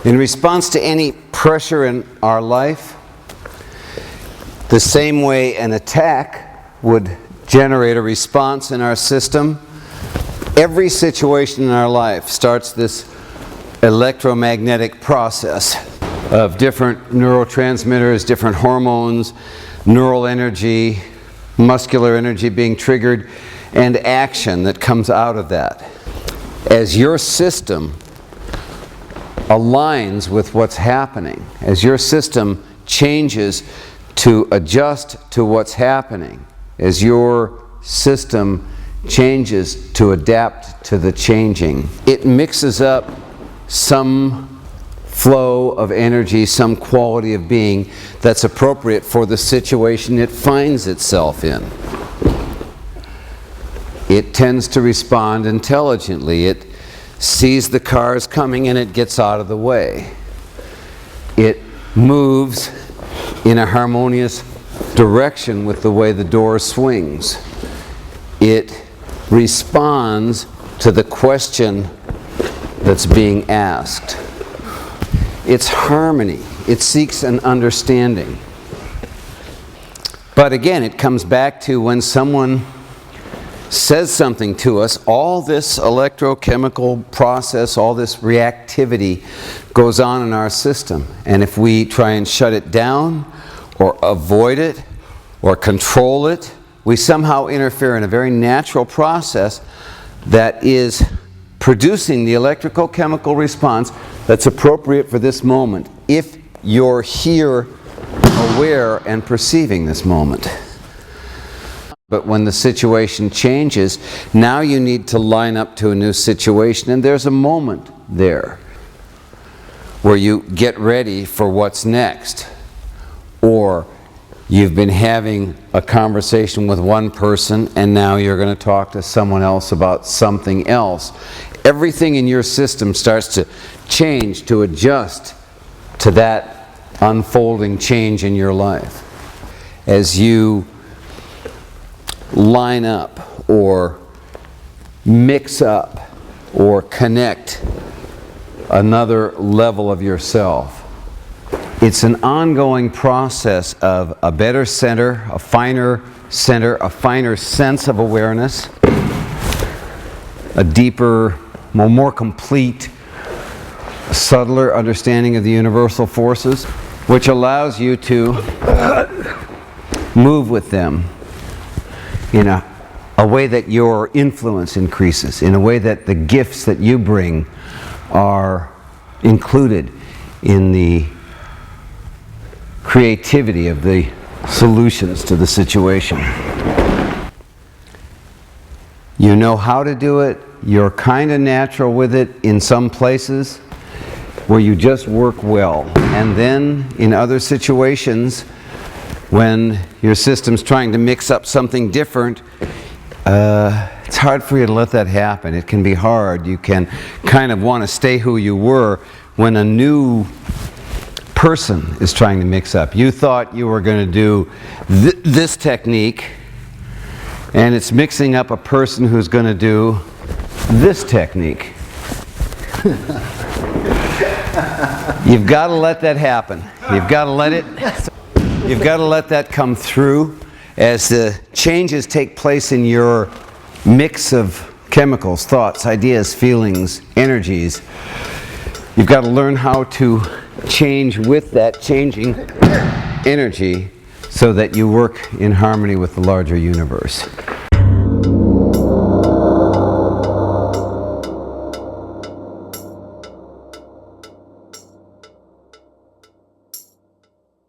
In response to any pressure in our life, the same way an attack would generate a response in our system, every situation in our life starts this electromagnetic process of different neurotransmitters, different hormones, neural energy, muscular energy being triggered, and action that comes out of that. As your system aligns with what's happening, as your system changes to adjust to what's happening, as your system changes to adapt to the changing, it mixes up some flow of energy, some quality of being that's appropriate for the situation it finds itself in. It tends to respond intelligently. It sees the cars coming and it gets out of the way. It moves in a harmonious direction with the way the door swings. It responds to the question that's being asked. It's harmony. It seeks an understanding. But again, it comes back to when someone says something to us, all this electrochemical process, all this reactivity goes on in our system. And if we try and shut it down or avoid it or control it, we somehow interfere in a very natural process that is producing the electrical chemical response that's appropriate for this moment, if you're here aware and perceiving this moment. But when the situation changes, now you need to line up to a new situation, and there's a moment there where you get ready for what's next. Or you've been having a conversation with one person and now you're going to talk to someone else about something else. Everything in your system starts to change, to adjust to that unfolding change in your life. As you line up or mix up or connect another level of yourself. It's an ongoing process of a better center, a finer sense of awareness, a deeper, more complete, subtler understanding of the universal forces, which allows you to move with them in a way that your influence increases, in a way that the gifts that you bring are included in the creativity of the solutions to the situation. You know how to do it, you're kind of natural with it in some places where you just work well. And then in other situations, when your system's trying to mix up something different, it's hard for you to let that happen. It can be hard. You can kind of want to stay who you were when a new person is trying to mix up. You thought you were going to do this technique, and it's mixing up a person who's going to do this technique. You've got to let that happen. You've got to let that come through as the changes take place in your mix of chemicals, thoughts, ideas, feelings, energies. You've got to learn how to change with that changing energy so that you work in harmony with the larger universe.